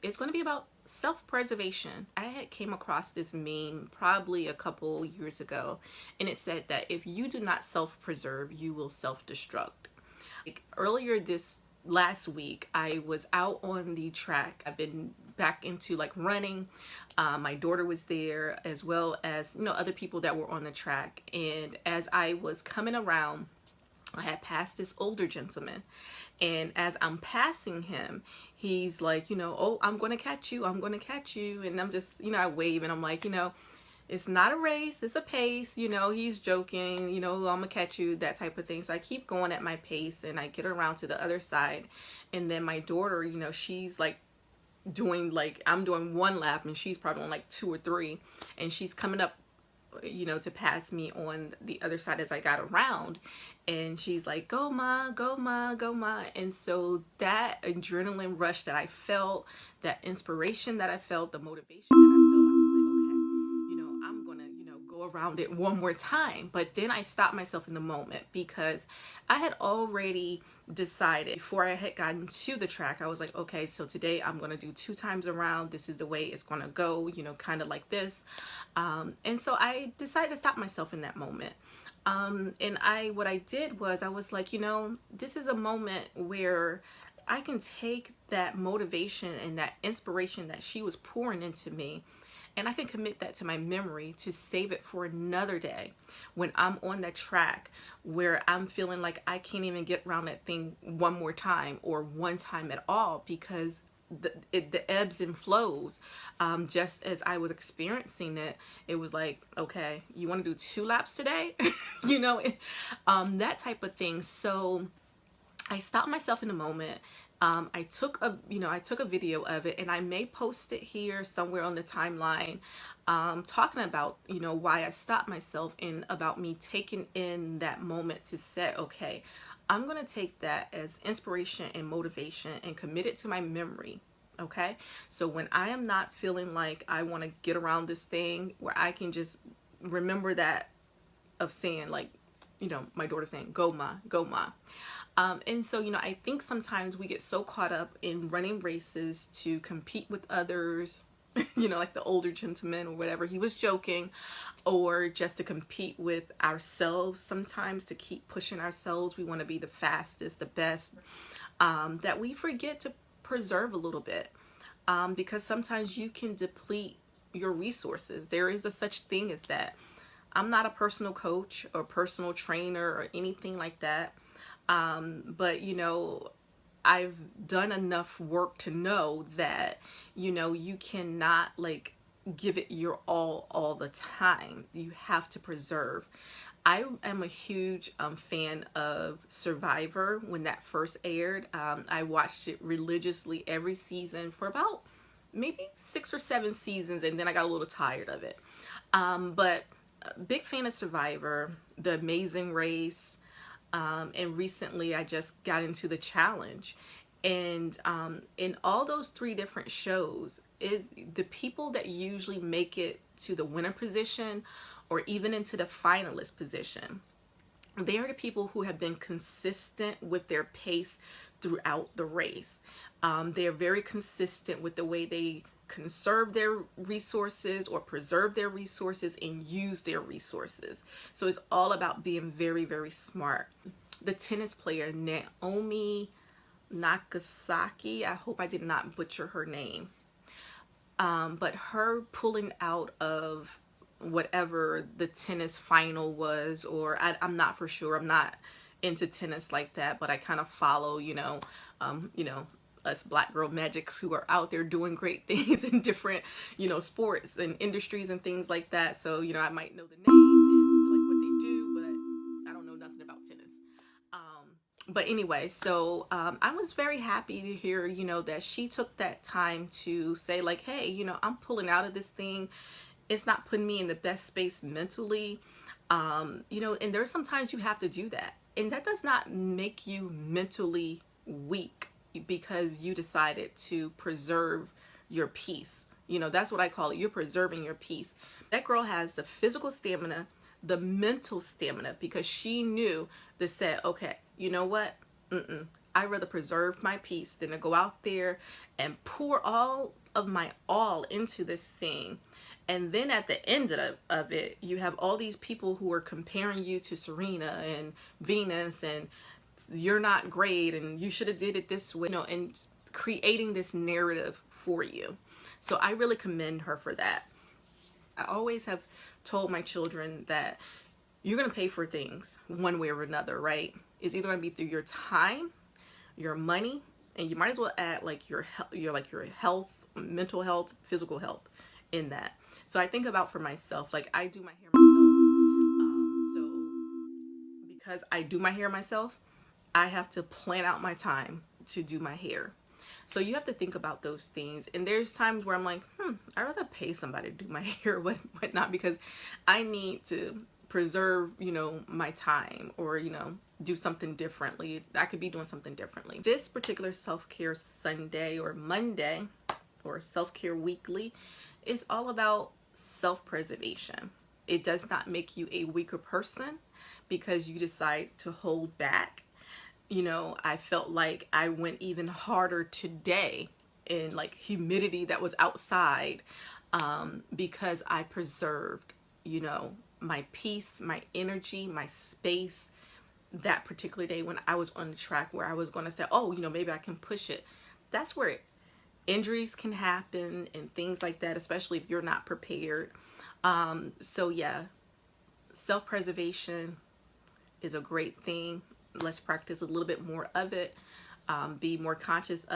It's going to be about self-preservation. I had came across this meme probably a couple years ago, and it said that if you do not self-preserve, you will self-destruct. Like earlier this last week, I was out on the track. I've been back into like running. My daughter was there, as well as other people that were on the track. And as I was coming around, I had passed this older gentleman, and as I'm passing him, he's like, oh, I'm going to catch you. I'm going to catch you. And I'm just, I wave and I'm like, it's not a race, it's a pace. He's joking, I'm going to catch you, that type of thing. So I keep going at my pace and I get around to the other side. And then my daughter, she's like doing like, I'm doing one lap and she's probably on like 2 or 3. And she's coming up to pass me on the other side as I got around, and she's like, go ma, go ma, go ma. And so that adrenaline rush that I felt, that inspiration that I felt, the motivation that I felt, I was like, okay, I'm gonna go around it one more time. But then I stopped myself in the moment, because I had already decided before I had gotten to the track. I was like, okay, so today I'm gonna do 2 times around. This is the way it's gonna go, kind of like this. And so I decided to stop myself in that moment. And what I did was, I was like, this is a moment where I can take that motivation and that inspiration that she was pouring into me, and I can commit that to my memory to save it for another day when I'm on that track where I'm feeling like I can't even get around that thing one more time or one time at all, because the ebbs and flows, just as I was experiencing it, it was like, okay, you want to do 2 laps today? That type of thing. So I stopped myself in a moment. I took a video of it, and I may post it here somewhere on the timeline, talking about, why I stopped myself, and about me taking in that moment to say, okay, I'm going to take that as inspiration and motivation and commit it to my memory. Okay. So when I am not feeling like I want to get around this thing, where I can just remember that of saying, like, my daughter saying, go ma, go ma. And so, I think sometimes we get so caught up in running races to compete with others, like the older gentleman or whatever, he was joking, or just to compete with ourselves sometimes, to keep pushing ourselves. We want to be the fastest, the best, that we forget to preserve a little bit, because sometimes you can deplete your resources. There is a such thing as that. I'm not a personal coach or personal trainer or anything like that. But I've done enough work to know that, you cannot like give it your all the time. You have to preserve. I am a huge fan of Survivor. When that first aired, I watched it religiously every season for about maybe 6 or 7 seasons, and then I got a little tired of it. But big fan of Survivor, The Amazing Race, and recently I just got into The Challenge. And in all those 3 different shows, the people that usually make it to the winner position, or even into the finalist position, they are the people who have been consistent with their pace throughout the race. They are very consistent with the way they conserve their resources or preserve their resources and use their resources. So it's all about being very, very smart. The tennis player Naomi Nagasaki, I hope I did not butcher her name, but her pulling out of whatever the tennis final was, or I'm not for sure, I'm not into tennis like that, but I kind of follow, us black girl magics who are out there doing great things in different, sports and industries and things like that. So, I might know the name and like what they do, but I don't know nothing about tennis. But anyway, so I was very happy to hear, that she took that time to say like, hey, I'm pulling out of this thing. It's not putting me in the best space mentally. And there's sometimes you have to do that. And that does not make you mentally weak, because you decided to preserve your peace. That's what I call it. You're preserving your peace. That girl has the physical stamina, the mental stamina, because she knew to say, okay, you know what? I'd rather preserve my peace than to go out there and pour all of my all into this thing. And then at the end of it, you have all these people who are comparing you to Serena and Venus, and you're not great, and you should have did it this way, you know, and creating this narrative for you. So I really commend her for that. I always have told my children that you're going to pay for things one way or another, right? It's either going to be through your time, your money, and you might as well add like your health, mental health, physical health in that. So I think about for myself, like I do my hair myself. So because I do my hair myself, I have to plan out my time to do my hair. So you have to think about those things. And there's times where I'm like, I'd rather pay somebody to do my hair, whatnot, because I need to preserve, you know, my time, or, you know, do something differently. I could be doing something differently. This particular self-care Sunday or Monday or self-care weekly is all about self-preservation. It does not make you a weaker person because you decide to hold back. You know, I felt like I went even harder today in like humidity that was outside, because I preserved, you know, my peace, my energy, my space that particular day when I was on the track where I was going to say, oh, you know, maybe I can push it. That's where injuries can happen and things like that, especially if you're not prepared. So yeah, self-preservation is a great thing. Let's practice a little bit more of it. Be more conscious of